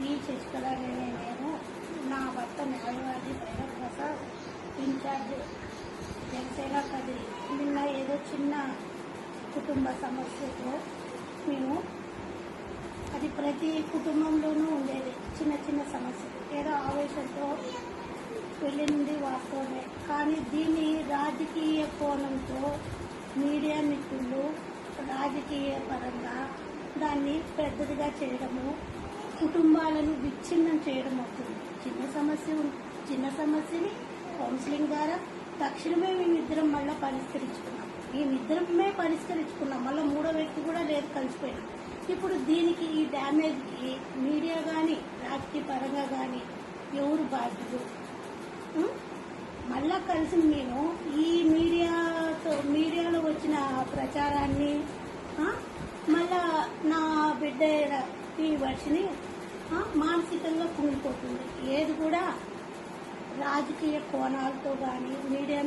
ఈ శశికళ నేను నా భర్త న్యాయవాది భైరవ్ ప్రసాద్ ఇన్ఛార్జ్ జనసేన కదిరి. నిన్న ఏదో చిన్న కుటుంబ సమస్యతో మేము, అది ప్రతి కుటుంబంలోనూ ఉండేది, చిన్న చిన్న సమస్యలు ఏదో ఆవేశంతో వెళ్ళింది వాస్తవమే. కానీ దీన్ని రాజకీయ కోణంతో మీడియా మిత్రులు రాజకీయ పరంగా దాన్ని పెద్దదిగా చేయడము, కుటుంబాలను విచ్ఛిన్నం చేయడం అవుతుంది. చిన్న సమస్యని కౌన్సిలింగ్ ద్వారా తక్షణమే మేమిద్దరం మళ్ళీ పరిష్కరించుకున్నాం. మళ్ళీ మూడో వ్యక్తి కూడా లేదు, కలిసిపోయినాం. ఇప్పుడు దీనికి ఈ డ్యామేజ్కి మీడియా కానీ రాజకీయ పరంగా కానీ ఎవరు బాధ్యులు? మళ్ళా కలిసి మేము ఈ మీడియాలో వచ్చిన ప్రచారాన్ని మళ్ళా నా బిడ్డ ఈ వర్షిని మానసికంగా కుంగిపోతుంది. ఏది కూడా రాజకీయ కోణాలతో కానీ మీడియా